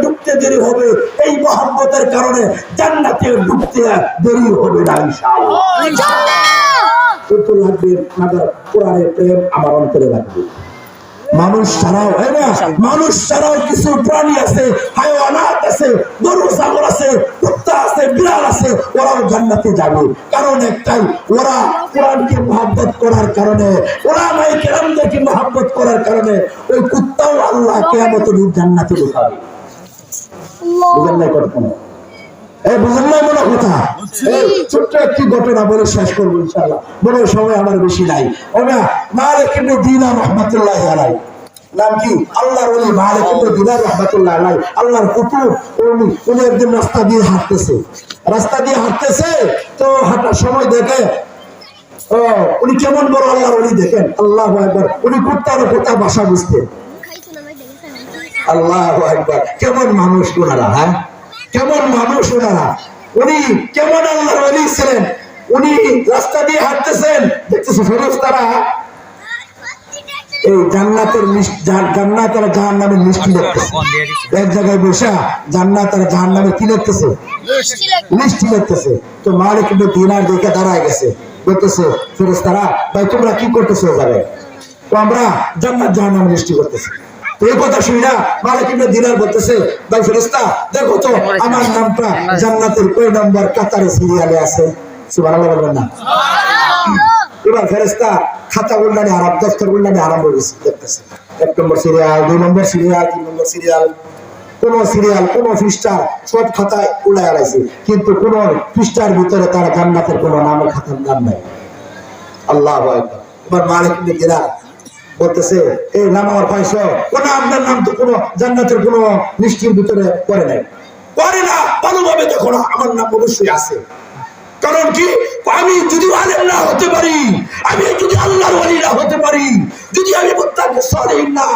ঢুকতে দেরি হবে, এই মহব্বতের কারণে জান্নাতে ঢুকতে দেরি হবে না ইনশাআল্লাহ। কিন্তু লাগবে কোরআনের প্রেম আমার অন্তরে লাগবে। মানুষ ছাড়াও, হয় না, মানুষ ছাড়াও কিছু প্রাণী আছে, হায়াওয়ানাত আছে, গরু ছাগল আছে, কুত্তা আছে, বিড়াল আছে, ওরাও জান্নাতে যাবে। কারণ একটাই, ওরা কোরআনকে মহব্বত করার কারণে, উলামায়ে কেরামদেরকে মহব্বত করার কারণে ওই কুত্তাও আল্লাহ কিয়ামতের দিন জান্নাতে ঢুকাবে। বুঝেন নাই কথা? বুঝেন নাই মনে কথা? ছোট্ট একটি ঘটনা বলে শেষ করবো ইনশাআল্লাহ, বড় সময় আমার বেশি নাই। ওনা মালিক ইবনে দিনার রাহমাতুল্লাহি আলাইহি, নাম কি? আল্লাহর ওলি মালিক ইবনে দিনার রাহমাতুল্লাহি আলাইহি, আল্লাহর কুতুব। উনি একদিন রাস্তা দিয়ে হাঁটতেছে, তো হাঁটার সময় দেখে উনি কেমন বড় আল্লাহর ওলি, দেখেন আল্লাহু আকবার, উনি কুত্তার কথা ভাষা বুঝতেন। আল্লাহু আকবার, কেমন মানুষ ওনারা, হ্যাঁ কেমন মানুষ ওনারা, উনি কেমন আল্লাহর ওলি ছিলেন। উনি রাস্তা দিয়ে হাঁটতেছেন, দেখতেছে ফেরেশতারা এই জান্নাতের জান্নাত আর জাহান্নামের মিষ্টি দেখতেছে। এক জায়গায় বসে জান্নাত আর জাহান্নামের কি দেখতেছে? মিষ্টি দেখতেছে। তো মালিক ইবনে দিনার দেখে দাঁড়ায় গেছে, বলতেছে ফেরেশতারা, ভাই তোমরা কি করতেছো? যাবে তো আমরা জান্নাত জাহান্নামের মিষ্টি করতেছি। এই কথা শুনি না মালিক ইবনে দিনার বলতেছে, ভাই ফেরেশতা দেখো তো আমার নামটা জান্নাতের কয় নম্বর কাতারে সিরিয়ালে আছে? সুবহানাল্লাহ বলবেন না? এবার ফেরেশতা খাতা উল্টানে আরব, দফতর উল্টানে আরম্ভ দেখতেছে। 1 নম্বর সিরিয়াল, 2 নম্বর সিরিয়াল, 3 নম্বর সিরিয়াল, কোন পৃষ্ঠা সব খাতায় উল্টায় আলাইছে, কিন্তু কোন পৃষ্ঠার ভিতরে তার জান্নাতের কোন নামের খাতার নাম নাই। আল্লাহু আকবার। এবার মালিক ইবনে দিনার বলতেছে, এই নাম আমার পাইছো? কোন আপনার নাম তো কোন জান্নাতের কোন লিস্টের ভিতরে পড়ে নাই। পড়ে না, ভালোভাবে দেখো না, আমার নাম অবশ্যই আছে। কারণ কি? আমি যদি আলেম না হতে পারি, আমি যদি আল্লাহর ওলি না হতে পারি, যদি আমি মুত্তাকি সালিহিন না,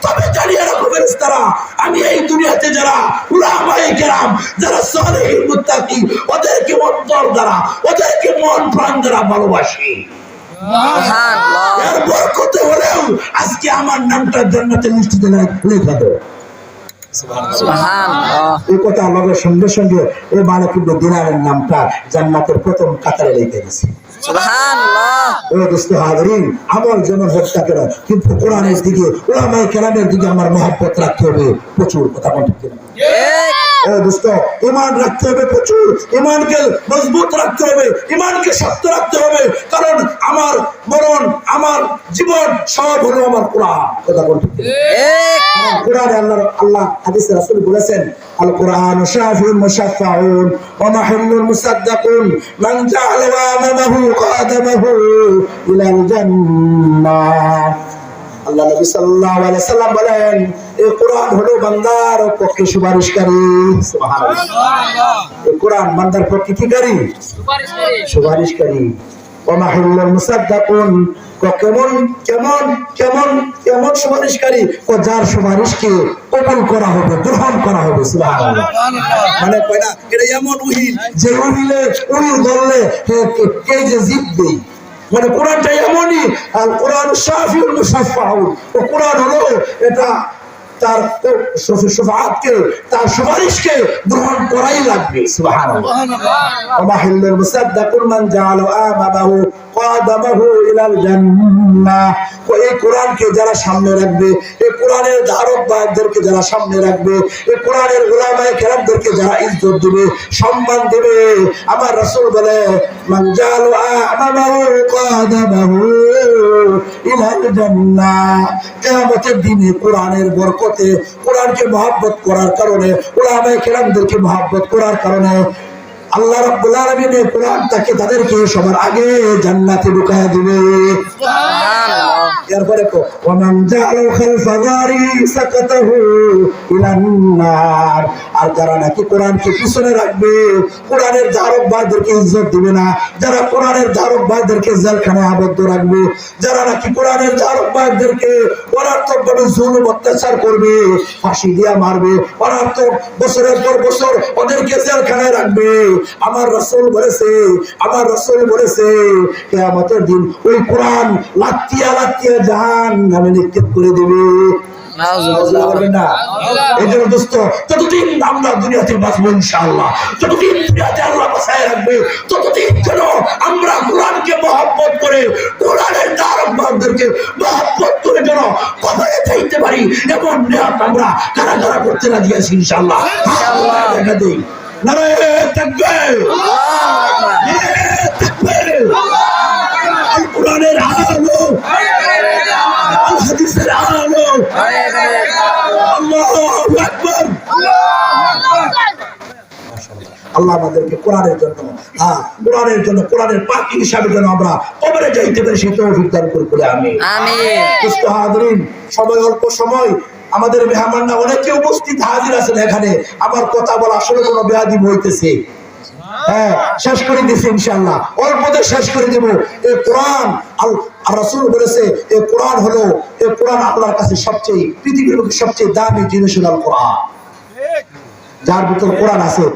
তবে জানিয়ে রাখো ফেরেশতারা, আমি এই দুনিয়াতে যারা উলামায়ে কেরাম, যারা সালিহিন মুত্তাকি, ওদেরকে অন্তর দ্বারা, ওদেরকে মন প্রাণ দ্বারা ভালোবাসি। এর বরকতে হলেও আজকে আমার নামটা জান্নাতের লিস্টে লেখা দাও। এই কথা আমাদের সঙ্গে সঙ্গে এই মালিক ইবনে দিনারের নামটা জান্নাতের প্রথম কাতারে লিখে গেছে। আমার যেমন হোক না কেন, কিন্তু কোরআনের দিকে, উলামায়ে কেরামের দিকে আমার মহব্বত রাখতে হবে প্রচুর। কথা বলতে ইমান রাখতে হবে প্রচুর, ইমানকে মজবুত রাখতে হবে, ইমানকে শক্ত রাখতে হবে। কারণ আমার মরণ, আমার জীবন সব হলো আমার কোরআন। কথা বলতে কোরআনে আল্লাহ হাদিসে রাসূল বলেছেন, আল কোরআন শাফিউন মুশাফফাউন ওয়া মাহিল্লুল মুসাদ্দাকুন মান জাআলা আমামাহু কাদামাহু ইলাল জান্নাহ। আল্লাহ নবী সাল্লাল্লাহু আলাইহি সাল্লাম বলেন, এই কোরআন হলো বান্দার পক্ষে সুপারিশকারী। সুবহানাল্লাহ। এই কোরআন বান্দার পক্ষে কি করি? সুপারিশকারী। ওয়া মাহিল্লুল মুসাদ্দাকুন, কেমন কেমন কেমন কেমন সুপারিশকারী? যার সুপারিশকে কবুল করা হবে, গ্রহণ করা হবে। সুবহানাল্লাহ। মানে কয়না এটা এমন উহিল, যে উহিল ধরলে কে যে জিতবে। মানে কোরআনটা এমনই, আর কোরআন শাফিউল মুশাফফাউন, ও কোরআন হলো এটা তার শাফাআতকে, তার সুপারিশকে গ্রহণ করাই লাগবে। সুবহানাল্লাহ। ওয়া মাহিল্লুল মুসাদ্দাকুন মান জাআলা আমামাহু কাদামাহু ইলাল জান্নাহ। এই কোরআনকে যারা সামনে রাখবে, এই কোরআনের ধারক বাহকদেরকে যারা সামনে রাখবে, এই কোরআনের উলামায়ে কেরামদেরকে যারা ইজ্জত দিবে, সম্মান দিবে, আমার রাসূল বলে, মান জাআলা আমামাহু কাদামাহু ইলাল জান্নাহ। কিয়ামতের দিনে কোরআনের বরকতে, কোরআনকে মহব্বত করার কারণে, উলামায়ে কেরামদেরকে মহব্বত করার কারণে আল্লাহ রাব্বুল আলামিন এই কোরআনটাকে তাদেরকে সবার আগে জান্নাতে ঢুকায়া দিবে। সুবহানাল্লাহ। এরপরে কো ওয়ামান জাআলা খালফা যারি সাকাতাহু ইলান নার। আর যারা নাকি কোরআনকে পিছনে রাখবে, কোরআনের ধারক বাহকদেরকে ইজ্জত দিবে না, যারা কোরআনের ধারক বাহকদেরকে জেলখানায় আবদ্ধ রাখবে, যারা নাকি কোরআনের ধারক বাহকদেরকে অনার্থকভাবে জুলুম অত্যাচার করবে, ফাঁসি দিয়া মারবে, অনার্থক বছরের পর বছর ওদেরকে জেলখানায় রাখবে, আমার রাসূল বলেছে কিয়ামতের দিন ওই কোরআন লাত্তিয়া লাত্তিয়া জাহান্নামে নিক্ষেপ করে দেবে। বলবেন না? এই জন্য দোস্ত, যতদিন আমরা দুনিয়াতে বাঁচবো ইনশাআল্লাহ, যতদিন দুনিয়াতে আল্লাহ বাঁচায় রাখবে, ততদিন যেন আমরা কোরআনকে মহব্বত করে, কোরআনের ধারকদেরকে মহব্বত করে যেন কবরে যাইতে পারি, এমন নিয়ত আমরা কারা কারা করতে রাজি আছি ইনশাআল্লাহ। দেখা দেই নারায়ে তাকবীর, আল কোরআনের আলো, আল হাদিসের আলো, আল্লাহু আকবার। আল্লাহ আমাদেরকে কোরআনের জন্য, কোরআনের জন্য, কোরআনের পাখি হিসাবে যেন আমরা কবরে যাইতে পারি, সেই তৌফিক দান করে বলে আমিন। হাজরিন, সময় অল্প সময়, আমাদের মেহমানরা অনেকে উপস্থিত হাজির আছেন এখানে। আমার কথা বলা আসলে কোনো বেয়াদবি হইতেছে, হ্যাঁ শেষ করে দিচ্ছি ইনশাআল্লাহ, অল্পতে শেষ করে দেব। এই কোরআন রাসূল বলেছে, এই কোরআন হলো, এই কোরআন আল্লাহর কাছে সবচেয়ে, পৃথিবীর সবচেয়ে দামি জিনিস হলো কোরআন। যার ভিতর কোরআন আছে